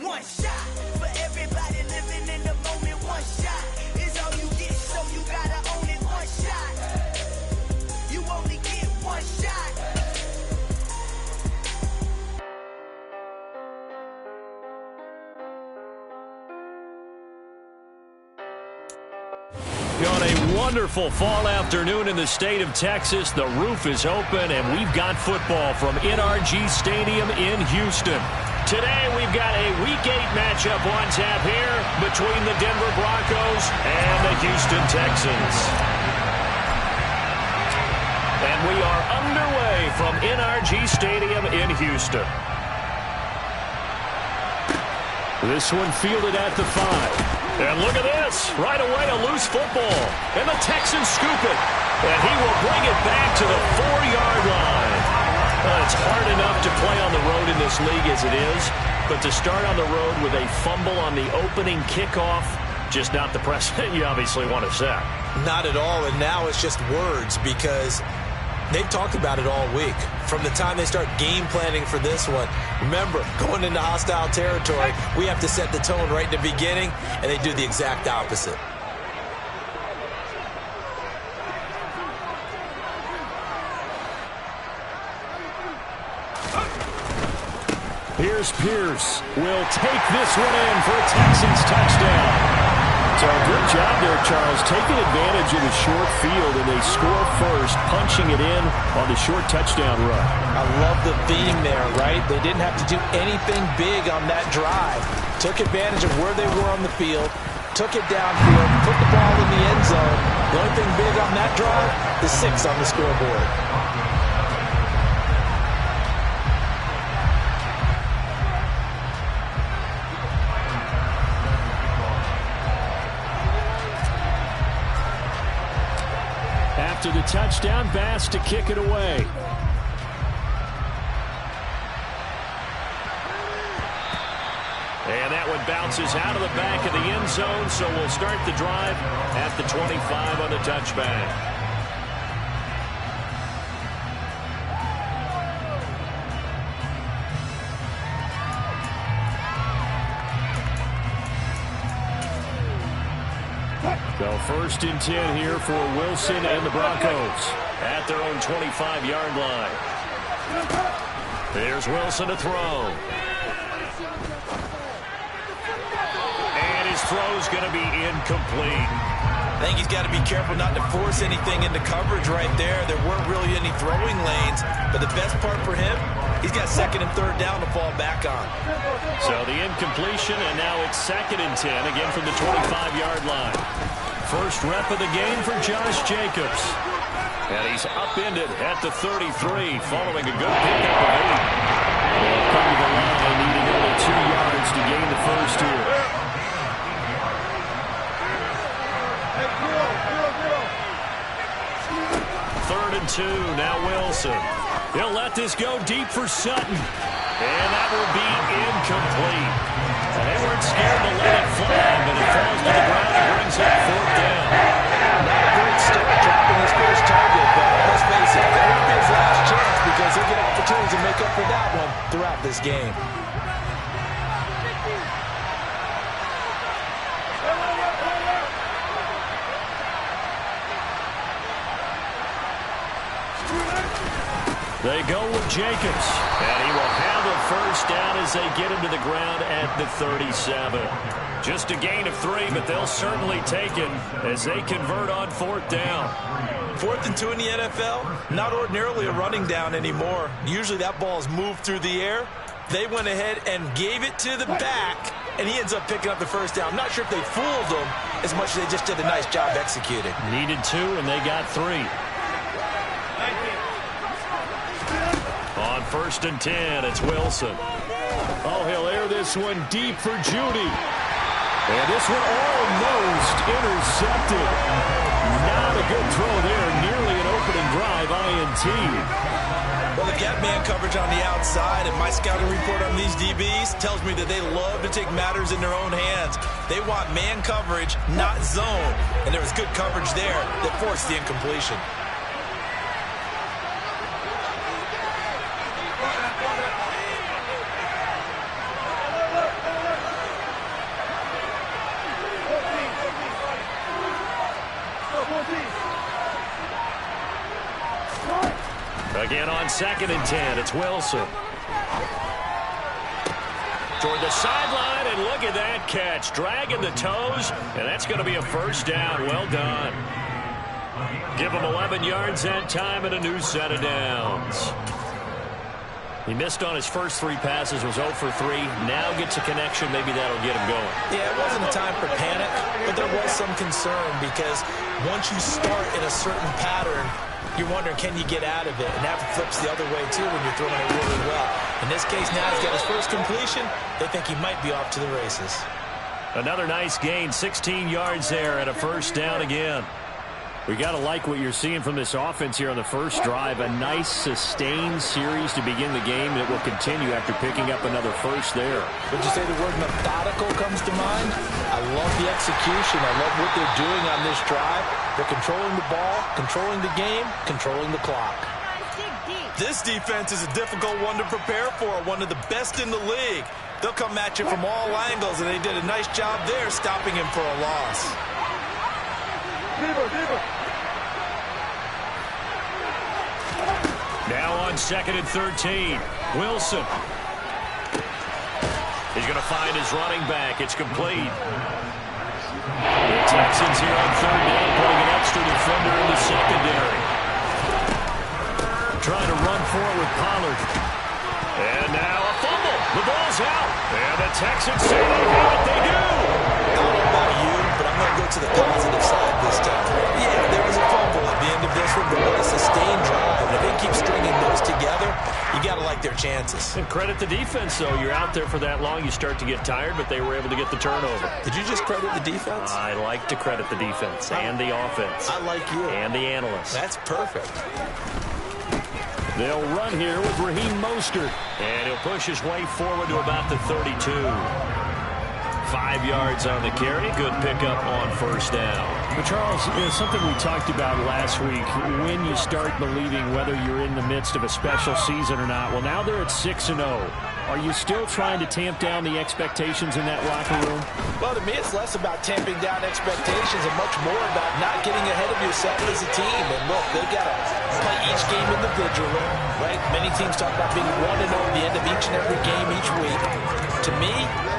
One shot for everybody living in the moment. One shot is all you get, so you gotta own it. One shot, you only get one shot. On a wonderful fall afternoon in the state of Texas, the roof is open, and we've got football from NRG Stadium in Houston. Today, we've got a Week 8 matchup on tap here between the Denver Broncos and the Houston Texans. And we are underway from NRG Stadium in Houston. This one fielded at the 5. And look at this. Right away, a loose football. And the Texans scoop it. And he will bring it back to the 4-yard line. It's hard enough to play on the road in this league as it is. But to start on the road with a fumble on the opening kickoff, just not the precedent you obviously want to set. Not at all. And now it's just words because they've talked about it all week. From the time they start game planning for this one, remember, going into hostile territory, we have to set the tone right in the beginning, and they do the exact opposite. Here's Pierce. Will take this one in for a Texans touchdown. So good job there, Charles, taking advantage of the short field, and they score first, punching it in on the short touchdown run. I love the theme there, right? They didn't have to do anything big on that drive. Took advantage of where they were on the field, took it downfield, put the ball in the end zone. The only thing big on that drive, the 6 on the scoreboard. After the touchdown, Bass to kick it away. And that one bounces out of the back of the end zone, so we'll start the drive at the 25 on the touchback. So 1st and 10 here for Wilson and the Broncos at their own 25-yard line. There's Wilson to throw. And his throw's going to be incomplete. I think he's got to be careful not to force anything into coverage right there. There weren't really any throwing lanes, but the best part for him, he's got 2nd and 3rd down to fall back on. So the incompletion, and now it's 2nd and 10, again from the 25-yard line. First rep of the game for Josh Jacobs. And he's upended at the 33, following a good pickup of 8. They'll come to the line, needing only 2 yards to gain the first here. Third and 2, now Wilson. He'll let this go deep for Sutton. And that will be incomplete. They weren't scared to let it fly, but it falls to the ground and brings up 4th down. Not a great start dropping his first target, but let's face it, that won't be his last chance because he'll get opportunities to make up for that one throughout this game. They go with Jacobs, and he will have a first down as they get him to the ground at the 37. Just a gain of 3, but they'll certainly take it as they convert on 4th down. 4th and 2 in the NFL, not ordinarily a running down anymore. Usually that ball is moved through the air. They went ahead and gave it to the back, and he ends up picking up the first down. I'm not sure if they fooled him as much as they just did a nice job executing. Needed 2, and they got 3. On 1st and 10, it's Wilson. Oh, he'll air this one deep for Judy. And this one almost intercepted. Not a good throw there. Nearly an opening drive, INT. Well, the gap man coverage on the outside, and my scouting report on these DBs tells me that they love to take matters in their own hands. They want man coverage, not zone. And there was good coverage there that forced the incompletion. Again on 2nd and 10, it's Wilson. Toward the sideline, and look at that catch. Dragging the toes, and that's going to be a first down. Well done. Give him 11 yards that time and a new set of downs. He missed on his first 3 passes, was 0 for 3. Now gets a connection. Maybe that'll get him going. Yeah, it wasn't a time for panic, but there was some concern because once you start in a certain pattern, you're wondering, can you get out of it? And that flips the other way, too, when you're throwing it really well. In this case, now he's got his first completion. They think he might be off to the races. Another nice gain, 16 yards there and a first down again. We got to like what you're seeing from this offense here on the first drive. A nice, sustained series to begin the game that will continue after picking up another first there. Would you say the word methodical comes to mind? I love the execution. I love what they're doing on this drive. They're controlling the ball, controlling the game, controlling the clock. This defense is a difficult one to prepare for, one of the best in the league. They'll come at you from all angles, and they did a nice job there stopping him for a loss. Now on 2nd and 13, Wilson. He's going to find his running back. It's complete. The Texans here on 3rd down, putting an extra defender in the secondary. Trying to run forward with Pollard. And now a fumble. The ball's out. And the Texans say they have it. They do. I don't know about you, but I'm going to go to the positive side this time. Yeah, there was a fumble at the end of this one, but what a sustained drive. If they keep stringing those together, you got to like their chances. And credit the defense, though. You're out there for that long, you start to get tired, but they were able to get the turnover. Did you just credit the defense? I like to credit the defense and the offense. I like you. And the analysts. That's perfect. They'll run here with Raheem Mostert. And he'll push his way forward to about the 32. 5 yards on the carry. Good pickup on first down. But Charles, something we talked about last week, when you start believing whether you're in the midst of a special season or not. Well, now they're at 6-0. Are you still trying to tamp down the expectations in that locker room? Well, to me, it's less about tamping down expectations and much more about not getting ahead of yourself as a team. And look, they've got to play each game individually, right? Many teams talk about being 1-0 at the end of each and every game each week. To me,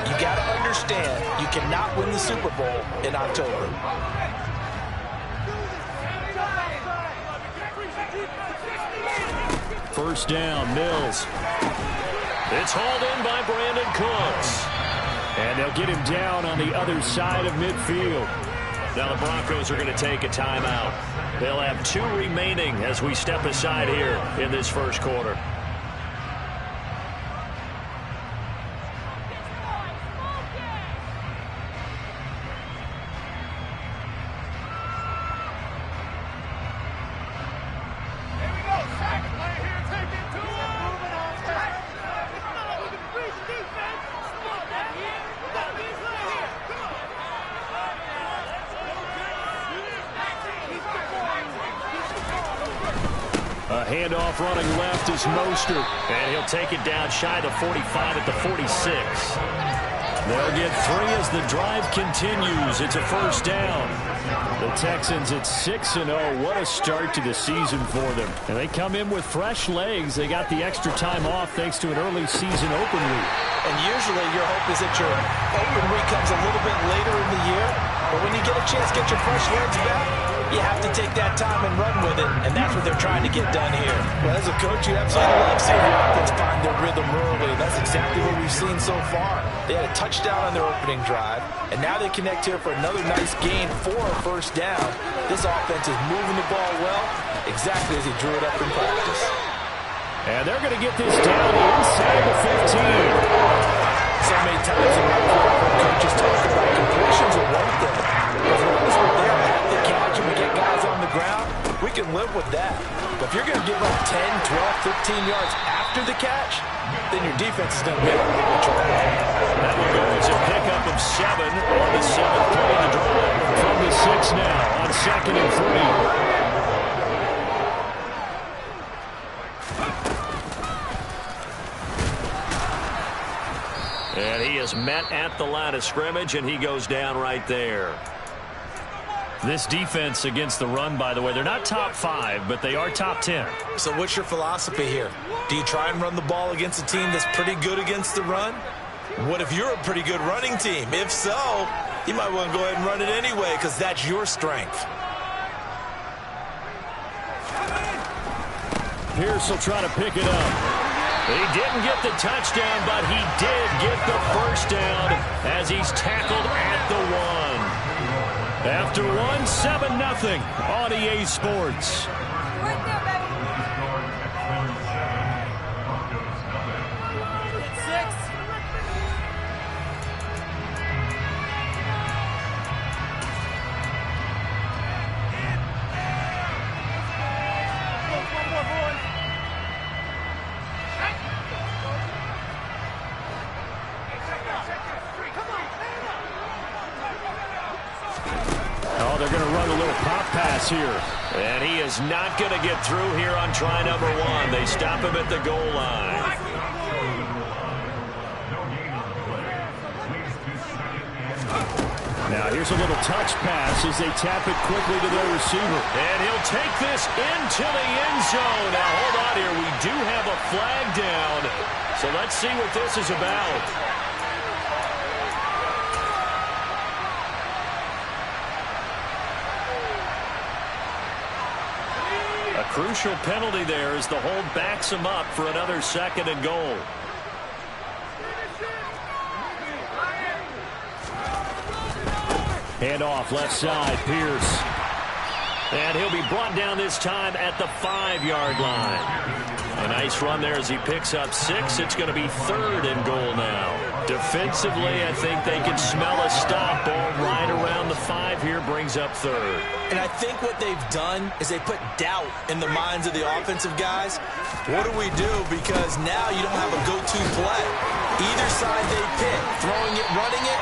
you got to understand you cannot win the Super Bowl in October. First down, Mills. It's hauled in by Brandon Cooks. And they'll get him down on the other side of midfield. Now the Broncos are going to take a timeout. They'll have 2 remaining as we step aside here in this first quarter. Handoff running left is Mostert. And he'll take it down shy of 45 at the 46. They'll get 3 as the drive continues. It's a first down. The Texans at 6-0. What a start to the season for them. And they come in with fresh legs. They got the extra time off thanks to an early season open week. And usually your hope is that your open week comes a little bit later in the year. But when you get a chance to get your fresh legs back, you have to take that time and run with it, and that's what they're trying to get done here. Well, as a coach, you absolutely love seeing your offense find their rhythm early. That's exactly what we've seen so far. They had a touchdown on their opening drive, and now they connect here for another nice gain for a first down. This offense is moving the ball well, exactly as he drew it up in practice. And they're going to get this down inside the 15. So many times in my career, coaches talk about completions are one thing. As long as we're there at the catch and we get guys on the ground, we can live with that. But if you're going to give up 10, 12, 15 yards after the catch, then your defense is going to be able to make the trouble. That will go as a pickup of 7 on the 7th play of the drive. From the 6 now on 2nd and 3. And he is met at the line of scrimmage, and he goes down right there. This defense against the run, by the way, they're not top 5, but they are top 10. So what's your philosophy here? Do you try and run the ball against a team that's pretty good against the run? What if you're a pretty good running team? If so, you might want to go ahead and run it anyway because that's your strength. Pierce will try to pick it up. He didn't get the touchdown, but he did get the first down as he's tackled at the 1. After 1, 7-0 on EA Sports. Right there, baby. 6. One more, boys. Oh, they're going to run a little pop pass here. And he is not going to get through here on try number 1. They stop him at the goal line. Now here's a little touch pass as they tap it quickly to their receiver. And he'll take this into the end zone. Now hold on here. We do have a flag down. So let's see what this is about. A crucial penalty there as the hold backs him up for another 2nd and goal. Hand off left side, Pierce. And he'll be brought down this time at the 5-yard line. A nice run there as he picks up 6. It's going to be 3rd and goal now. Defensively, I think they can smell a stop. Ball right around the 5 here, brings up 3rd. And I think what they've done is they put doubt in the minds of the offensive guys. What do we do? Because now you don't have a go-to play. Either side they pick, throwing it, running it,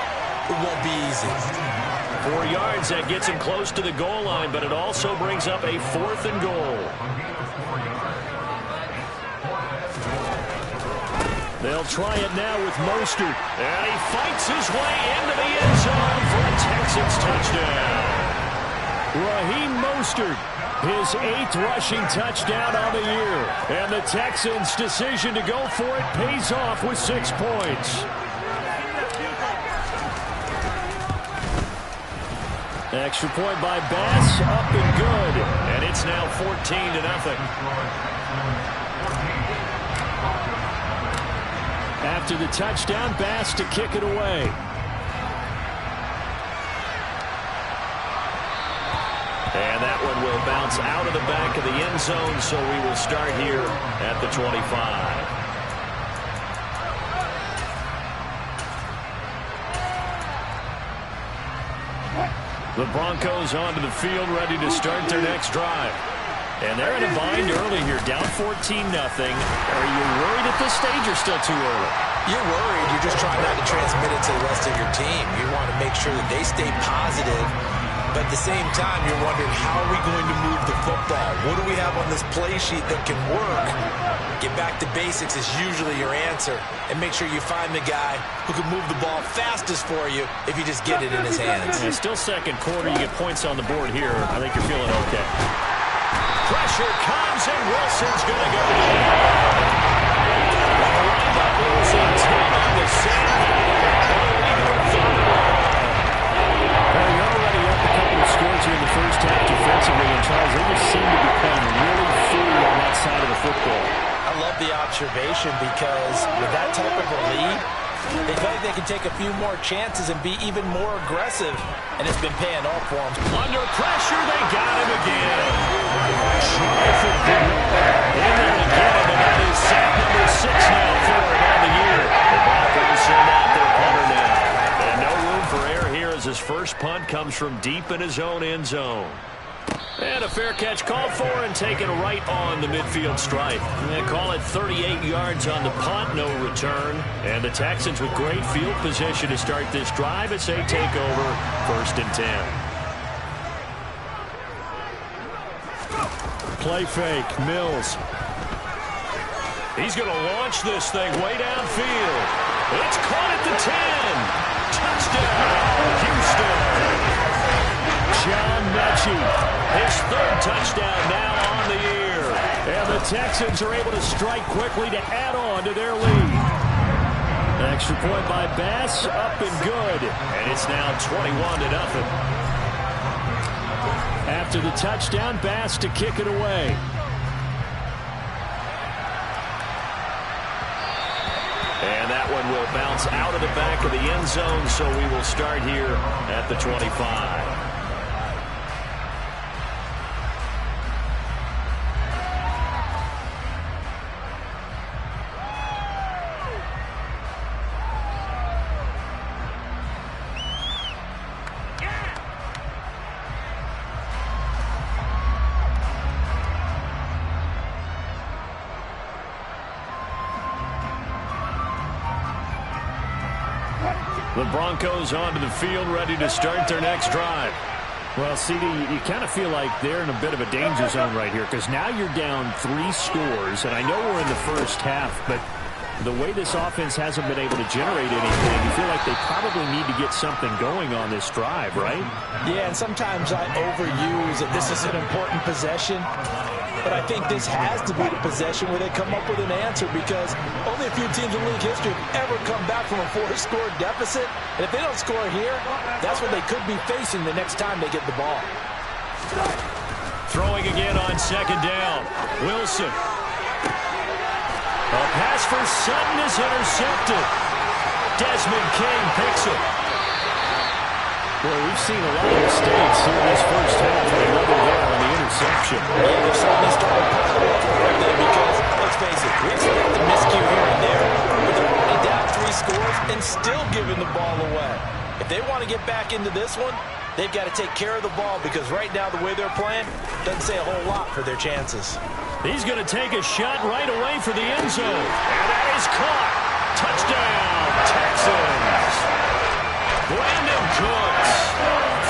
it won't be easy. 4 yards, that gets him close to the goal line, but it also brings up a 4th and goal. They'll try it now with Mostert. And he fights his way into the end zone for a Texans touchdown. Raheem Mostert, his 8th rushing touchdown on the year. And the Texans' decision to go for it pays off with 6 points. Extra point by Bass, up and good. And it's now 14-0. After the touchdown, Bass to kick it away. And that one will bounce out of the back of the end zone, so we will start here at the 25. The Broncos onto the field, ready to start their next drive. And they're in a bind early here, down 14-0. Are you worried at this stage or still too early? You're worried. You're just trying not to transmit it to the rest of your team. You want to make sure that they stay positive. But at the same time, you're wondering, how are we going to move the football? What do we have on this play sheet that can work? Get back to basics is usually your answer. And make sure you find the guy who can move the ball fastest for you if you just get it in his hands. And still 2nd quarter. You get points on the board here. I think you're feeling okay. Pressure comes, and Wilson's going to go down. Wilson 10 on the sack. Well, you're already up a couple of scores here in the first half defensively, and Charles, they just seem to be playing really free on that side of the football. I love the observation because with that type of a lead, they feel like they can take a few more chances and be even more aggressive, and it's been paying off for them. Under pressure, they got him again. Terrific in there to get him, and that is sack number 6 now for him on the year. The Broncos send out their punter now. And no room for error here as his first punt comes from deep in his own end zone. And a fair catch called for and taken right on the midfield stripe. They call it 38 yards on the punt, no return. And the Texans with great field position to start this drive as they take over 1st and 10. Play fake, Mills. He's going to launch this thing way downfield. It's caught at the 10. Touchdown, Houston. John Texans are able to strike quickly to add on to their lead. Extra point by Bass, up and good. And it's now 21-0. After the touchdown, Bass to kick it away. And that one will bounce out of the back of the end zone, so we will start here at the 25. The Broncos onto the field, ready to start their next drive. Well, CD, you kind of feel like they're in a bit of a danger zone right here because now you're down 3 scores, and I know we're in the first half, but the way this offense hasn't been able to generate anything, you feel like they probably need to get something going on this drive, right? Yeah, and sometimes I overuse that this is an important possession. But I think this has to be the possession where they come up with an answer because only a few teams in league history have ever come back from a 4-score deficit. And if they don't score here, that's what they could be facing the next time they get the ball. Throwing again on second down. Wilson. A pass for Sutton is intercepted. Desmond King picks it. Boy, we've seen a lot of mistakes here in this first half, and another there on the interception. Yeah, they're certainly starting to pile up right because, let's face it, we expect the miscue here and there, but they're only down 3 scores and still giving the ball away. If they want to get back into this one, they've got to take care of the ball because right now the way they're playing doesn't say a whole lot for their chances. He's going to take a shot right away for the end zone. And that is caught. Touchdown, Texans. Brandon Cooks,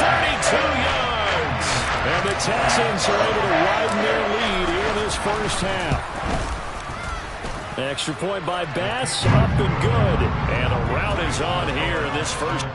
32 yards. And the Texans are able to widen their lead here in this first half. Extra point by Bass, up and good. And a rout is on here in this first.